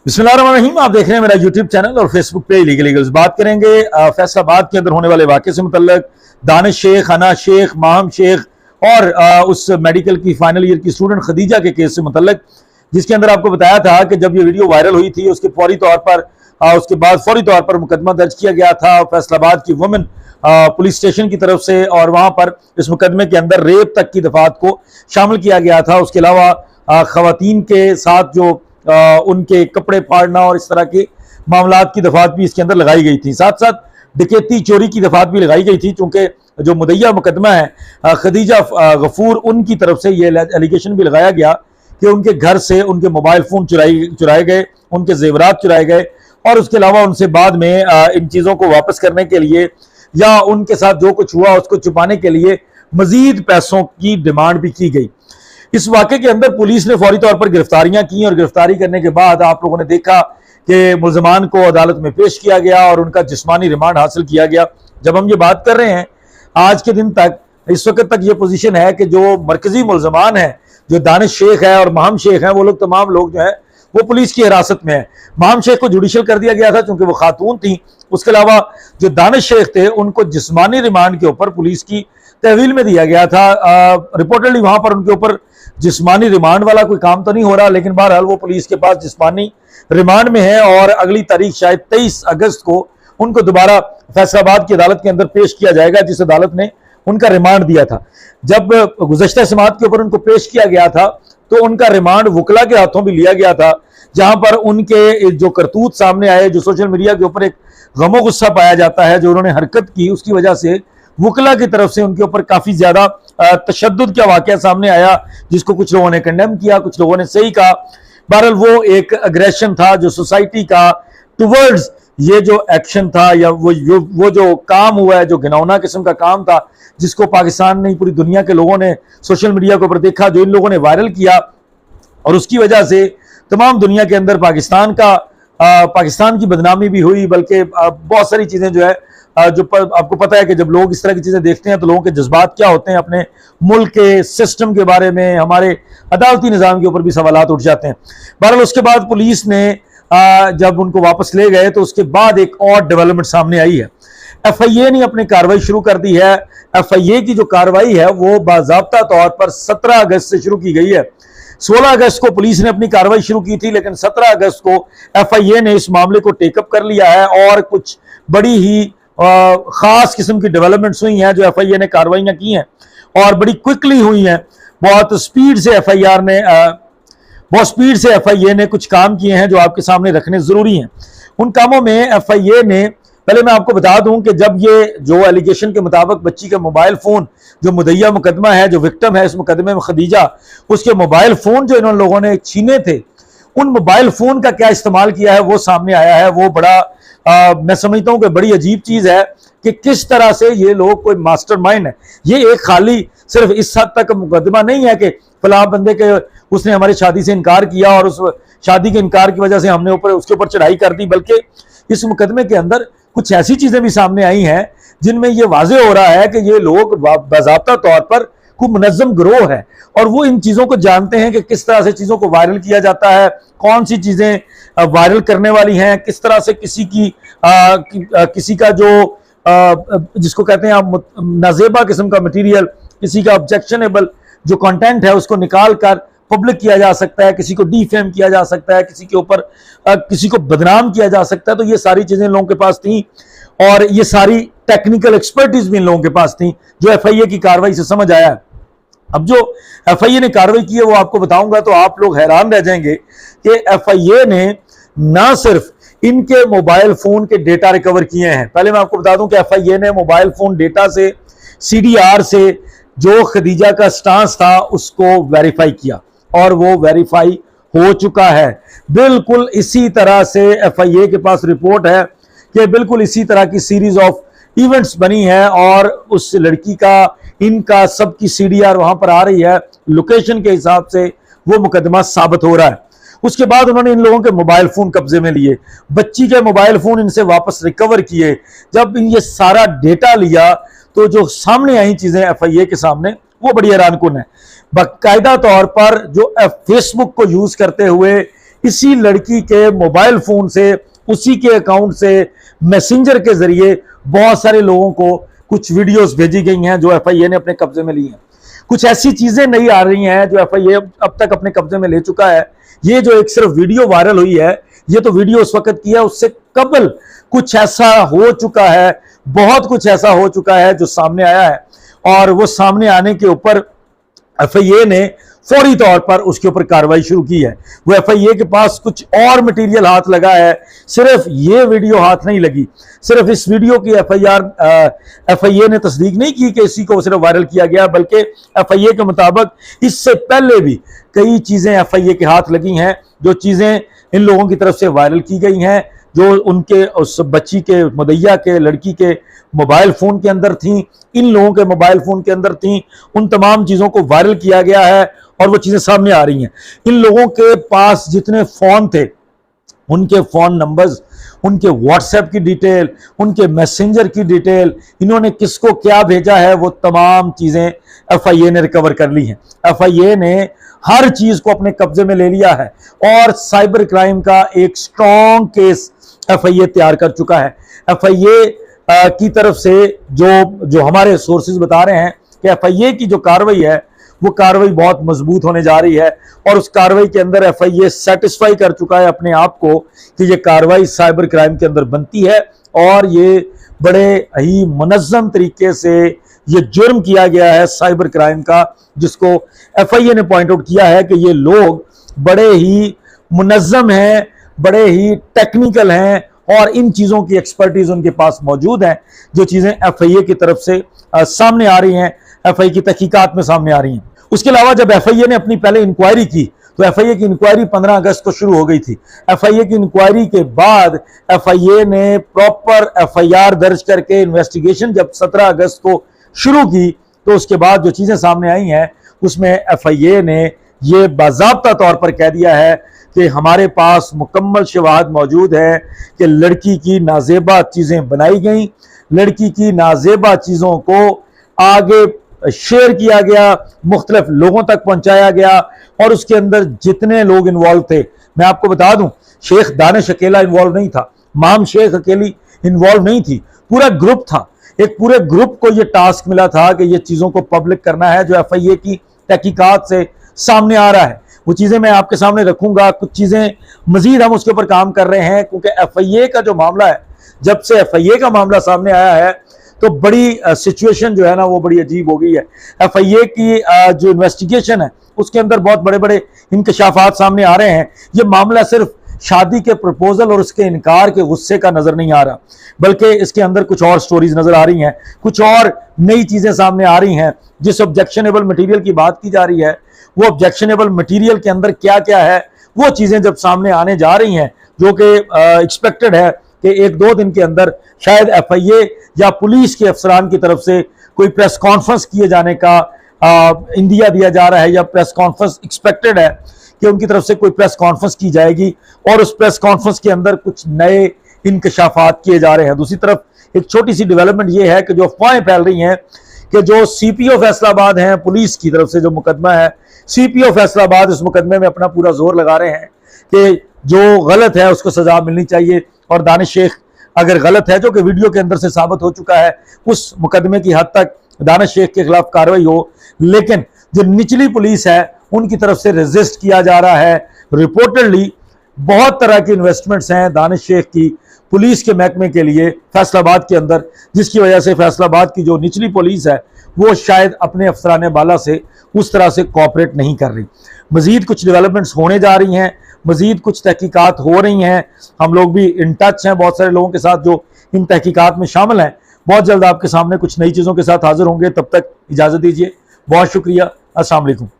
बिस्मिल्लाहिर्रहमानिर्रहीम। आप देख रहे हैं मेरा यूट्यूब चैनल और फेसबुक पे इलीगल ईगल्स। बात करेंगे फैसलाबाद के अंदर होने वाले वाकये से मुतल्लक, दानिश शेख, हना शेख, माहम शेख और उस मेडिकल की फाइनल ईयर की स्टूडेंट खदीजा के केस से मुतल्लक, जिसके अंदर आपको बताया था कि जब ये वीडियो वायरल हुई थी उसके फौरी तौर पर मुकदमा दर्ज किया गया था फैसलाबाद की वुमेन पुलिस स्टेशन की तरफ से, और वहां पर इस मुकदमे के अंदर रेप तक की दफात को शामिल किया गया था। उसके अलावा खवातीन के साथ जो उनके कपड़े फाड़ना और इस तरह के मामलात की दफात भी इसके अंदर लगाई गई थी। साथ साथ डकैती चोरी की दफात भी लगाई गई थी, चूंकि जो मुदैया मुकदमा है खदीजा गफूर, उनकी तरफ से ये एलिगेशन भी लगाया गया कि उनके घर से उनके मोबाइल फोन चुराए गए, उनके जेवरात चुराए गए, और उसके अलावा उनसे बाद में इन चीज़ों को वापस करने के लिए या उनके साथ जो कुछ हुआ उसको छुपाने के लिए मजीद पैसों की डिमांड भी की गई। इस वाक़े के अंदर पुलिस ने फौरी तौर पर गिरफ्तारियां की और गिरफ्तारी करने के बाद आप लोगों ने देखा कि मुल्ज़मान को अदालत में पेश किया गया और उनका जिस्मानी रिमांड हासिल किया गया। जब हम ये बात कर रहे हैं आज के दिन तक, इस वक्त तक ये पोजीशन है कि जो मरकजी मुल्ज़मान है, जो दानिश शेख है और माहम शेख है, वो लोग तमाम लोग जो है वो पुलिस की हिरासत में है। माहम शेख को जुडिशल कर दिया गया था चूंकि वो खातून थी। उसके अलावा जो दानिश शेख थे उनको जिस्मानी रिमांड के ऊपर पुलिस की तहवील में दिया गया था। रिपोर्टेडली वहां पर उनके ऊपर जिस्मानी रिमांड वाला कोई काम तो नहीं हो रहा, लेकिन बहरहाल वो पुलिस के पास जिस्मानी रिमांड में है और अगली तारीख शायद 23 अगस्त को उनको दोबारा फैसलाबाद की अदालत के अंदर पेश किया जाएगा, जिस अदालत ने उनका रिमांड दिया था। जब गुज़श्ता समात के ऊपर उनको पेश किया गया था तो उनका रिमांड वकला के हाथों भी लिया गया था, जहां पर उनके जो करतूत सामने आए, जो सोशल मीडिया के ऊपर एक गमो गुस्सा पाया जाता है, जो उन्होंने हरकत की, उसकी वजह से वकला की तरफ से उनके ऊपर काफी ज्यादा तशद्दुद का वाकया सामने आया, जिसको कुछ लोगों ने कंडेम किया, कुछ लोगों ने सही कहा। बहरहाल वो एक अग्रेशन था जो सोसाइटी का टुवर्ड्स ये जो एक्शन था या वो जो काम हुआ है, जो घिनौना किस्म का काम था, जिसको पाकिस्तान नहीं पूरी दुनिया के लोगों ने सोशल मीडिया के ऊपर देखा, जो इन लोगों ने वायरल किया, और उसकी वजह से तमाम दुनिया के अंदर पाकिस्तान की बदनामी भी हुई। बल्कि बहुत सारी चीजें जो है आपको पता है कि जब लोग इस तरह की चीजें देखते हैं तो लोगों के जज्बात क्या होते हैं, अपने मुल्क के सिस्टम के बारे में, हमारे अदालती निज़ाम के ऊपर भी सवालात उठ जाते हैं। बहरहाल उसके बाद पुलिस ने जब उनको वापस ले गए तो उसके बाद एक और डेवलपमेंट सामने आई है। FIA ने अपनी कार्रवाई शुरू कर दी है। FIA की जो कार्रवाई है वो बाज़ाब्ता तौर पर 17 अगस्त से शुरू की गई है। 16 अगस्त को पुलिस ने अपनी कार्रवाई शुरू की थी, लेकिन 17 अगस्त को FIA ने इस मामले को टेकअप कर लिया है और कुछ बड़ी ही खास किस्म की डेवलपमेंट्स हुई हैं जो FIA ने कार्रवाइयां की हैं और बड़ी क्विकली हुई हैं। बहुत स्पीड से FIA ने कुछ काम किए हैं जो आपके सामने रखने जरूरी हैं। उन कामों में FIA ने, पहले मैं आपको बता दूं कि जब ये जो एलिगेशन के मुताबिक बच्ची का मोबाइल फोन, जो मुदैया मुकदमा है, जो विक्टिम है इस मुकदमे में खदीजा, उसके मोबाइल फोन जो इन लोगों ने छीने थे, उन मोबाइल फोन का क्या इस्तेमाल किया है वो सामने आया है। वो बड़ा मैं समझता हूं कि बड़ी अजीब चीज है कि किस तरह से ये लोग कोई मास्टरमाइंड है। ये एक खाली सिर्फ इस हद तक मुकदमा नहीं है कि फलां बंदे के उसने हमारी शादी से इनकार किया और उस शादी के इनकार की वजह से हमने उसके ऊपर चढ़ाई कर दी, बल्कि इस मुकदमे के अंदर कुछ ऐसी चीजें भी सामने आई हैं जिनमें यह वाजे हो रहा है कि ये लोग बाज़ाब्ता तौर पर खूब मुनज़्ज़म गिरोह है और वो इन चीजों को जानते हैं कि किस तरह से चीजों को वायरल किया जाता है, कौन सी चीजें वायरल करने वाली हैं, किस तरह से किसी का जो जिसको कहते हैं आप नाजेबा किस्म का मटेरियल, किसी का ऑब्जेक्शनेबल जो कंटेंट है उसको निकाल कर पब्लिक किया जा सकता है, किसी को डीफेम किया जा सकता है, किसी के ऊपर किसी को बदनाम किया जा सकता है। तो ये सारी चीजें इन लोगों के पास थी और ये सारी टेक्निकल एक्सपर्टीज भी इन लोगों के पास थी, जो FIA की कार्रवाई से समझ आया है। अब जो FIA ने कार्रवाई की है वो आपको बताऊंगा तो आप लोग हैरान रह जाएंगे कि FIA ने ना सिर्फ इनके मोबाइल फोन के डेटा रिकवर किए हैं। पहले मैं आपको बता दूं कि FIA ने मोबाइल फोन डेटा से, CDR से जो खदीजा का स्टांस था उसको वेरीफाई किया और वो वेरीफाई हो चुका है। बिल्कुल इसी तरह से FIA के पास रिपोर्ट है कि बिल्कुल इसी तरह की सीरीज ऑफ इवेंट्स बनी है और उस लड़की का, इनका सबकी CDR वहां पर आ रही है, लोकेशन के हिसाब से वो मुकदमा साबित हो रहा है। उसके बाद उन्होंने इन लोगों के मोबाइल फोन कब्जे में लिए, बच्ची के मोबाइल फोन इनसे वापस रिकवर किए। जब ये सारा डेटा लिया तो जो सामने आई चीजें FIA के सामने वो बड़ी हैरानकुन है। बाकायदा तौर पर जो फेसबुक को यूज करते हुए इसी लड़की के मोबाइल फोन से, उसी के अकाउंट से, मैसेंजर के जरिए बहुत सारे लोगों को कुछ वीडियोस भेजी गई हैं जो एफआईए ने अपने कब्जे में ली हैं। कुछ ऐसी चीजें नहीं आ रही हैं जो एफआईए अब तक अपने कब्जे में ले चुका है। ये जो एक सिर्फ वीडियो वायरल हुई है, ये तो वीडियो उस वक्त की है, उससे कबल कुछ ऐसा हो चुका है, बहुत कुछ ऐसा हो चुका है जो सामने आया है। और वो सामने आने के ऊपर एफआईए ने फौरी तौर पर उसके ऊपर कार्रवाई शुरू की है। वो एफआईए के पास कुछ और मटेरियल हाथ लगा है, सिर्फ ये वीडियो हाथ नहीं लगी। सिर्फ इस वीडियो की एफआईए ने तस्दीक नहीं की कि इसी को सिर्फ वायरल किया गया, बल्कि एफआईए के मुताबिक इससे पहले भी कई चीजें एफआईए के हाथ लगी हैं, जो चीजें इन लोगों की तरफ से वायरल की गई हैं, जो उनके उस बच्ची के, मुदैया के, लड़की के मोबाइल फोन के अंदर थी, इन लोगों के मोबाइल फोन के अंदर थी, उन तमाम चीजों को वायरल किया गया है और वो चीजें सामने आ रही हैं। इन लोगों के पास जितने फोन थे, उनके फोन नंबर्स, उनके व्हाट्सएप की डिटेल, उनके मैसेंजर की डिटेल, इन्होंने किसको क्या भेजा है, वो तमाम चीजें एफआईए ने रिकवर कर ली हैं। एफआईए ने हर चीज को अपने कब्जे में ले लिया है और साइबर क्राइम का एक स्ट्रॉन्ग केस एफआईए तैयार कर चुका है। एफआईए की तरफ से जो हमारे सोर्सेज बता रहे हैं कि एफआईए की जो कार्रवाई है, वो कार्रवाई बहुत मजबूत होने जा रही है और उस कार्रवाई के अंदर एफआईए सेटिस्फाई कर चुका है अपने आप को कि ये कार्रवाई साइबर क्राइम के अंदर बनती है और ये बड़े ही मुनज़्ज़म तरीके से ये जुर्म किया गया है साइबर क्राइम का, जिसको एफआईए ने पॉइंट आउट किया है कि ये लोग बड़े ही मुनज़्ज़म हैं, बड़े ही टेक्निकल हैं और इन चीज़ों की एक्सपर्टीज उनके पास मौजूद है, जो चीज़ें एफआईए की तरफ से सामने आ रही हैं, एफआईए की तहकीकात में सामने आ रही हैं। उसके अलावा जब एफआईए ने अपनी पहले इंक्वायरी की तो एफआईए की इंक्वायरी 15 अगस्त को शुरू हो गई थी। एफआईए की इंक्वायरी के बाद एफआईए ने प्रॉपर एफआईआर दर्ज करके इन्वेस्टिगेशन जब 17 अगस्त को शुरू की तो उसके बाद जो चीजें सामने आई हैं उसमें एफआईए ने ये बाज़ाब्ता तौर पर कह दिया है कि हमारे पास मुकम्मल शवाहद मौजूद है कि लड़की की नाजेबा चीजें बनाई गई, लड़की की नाजेबा चीजों को आगे शेयर किया गया, मुख्तलिफ लोगों तक पहुंचाया गया और उसके अंदर जितने लोग इन्वॉल्व थे, मैं आपको बता दूं, शेख दानिश अकेला इन्वॉल्व नहीं था, माम शेख अकेली इन्वॉल्व नहीं थी, पूरा ग्रुप था। एक पूरे ग्रुप को यह टास्क मिला था कि ये चीजों को पब्लिक करना है जो एफआईए की तहकीकात से सामने आ रहा है। वो चीजें मैं आपके सामने रखूंगा, कुछ चीजें मजीद हम उसके ऊपर काम कर रहे हैं, क्योंकि एफआईए का जो मामला है, जब से एफआईए का मामला सामने आया है तो बड़ी सिचुएशन जो है ना वो बड़ी अजीब हो गई है। एफआईए की जो इन्वेस्टिगेशन है उसके अंदर बहुत बड़े बड़े इंकशाफात सामने आ रहे हैं। ये मामला सिर्फ शादी के प्रपोजल और उसके इनकार के गुस्से का नजर नहीं आ रहा, बल्कि इसके अंदर कुछ और स्टोरीज नजर आ रही हैं, कुछ और नई चीजें सामने आ रही हैं। जिस ऑब्जेक्शनेबल मटेरियल की बात की जा रही है, वो ऑब्जेक्शनेबल मटेरियल के अंदर क्या क्या है, वो चीजें जब सामने आने जा रही हैं, जो कि एक्सपेक्टेड है कि 1-2 दिन के अंदर शायद एफआईए या पुलिस के अफसरान की तरफ से कोई प्रेस कॉन्फ्रेंस किए जाने का इंदिया दिया जा रहा है, या प्रेस कॉन्फ्रेंस एक्सपेक्टेड है कि उनकी तरफ से कोई प्रेस कॉन्फ्रेंस की जाएगी और उस प्रेस कॉन्फ्रेंस के अंदर कुछ नए इंकशाफात किए जा रहे हैं। दूसरी तरफ एक छोटी सी डेवलपमेंट ये है कि जो अफवाहें फैल रही हैं कि जो सीपीओ फैसलाबाद हैं, पुलिस की तरफ से जो मुकदमा है, सीपीओ फैसलाबाद इस मुकदमे में अपना पूरा जोर लगा रहे हैं कि जो गलत है उसको सजा मिलनी चाहिए और दानिश शेख अगर गलत है, जो कि वीडियो के अंदर से साबित हो चुका है, उस मुकदमे की हद तक दानिश शेख के खिलाफ कार्रवाई हो। लेकिन जो निचली पुलिस है उनकी तरफ से रेजिस्ट किया जा रहा है। रिपोर्टेडली बहुत तरह की इन्वेस्टमेंट्स हैं दानिश शेख की पुलिस के महकमे के लिए फैसलाबाद के अंदर, जिसकी वजह से फैसलाबाद की जो निचली पुलिस है वो शायद अपने अफसरान बाला से उस तरह से कोऑपरेट नहीं कर रही। मजीद कुछ डेवलपमेंट्स होने जा रही हैं, मजीद कुछ तहकीकात हो रही हैं। हम लोग भी इन टच हैं बहुत सारे लोगों के साथ जो इन तहकीकात में शामिल हैं। बहुत जल्द आपके सामने कुछ नई चीज़ों के साथ हाजिर होंगे, तब तक इजाज़त दीजिए। बहुत शुक्रिया। अस्सलाम वालेकुम।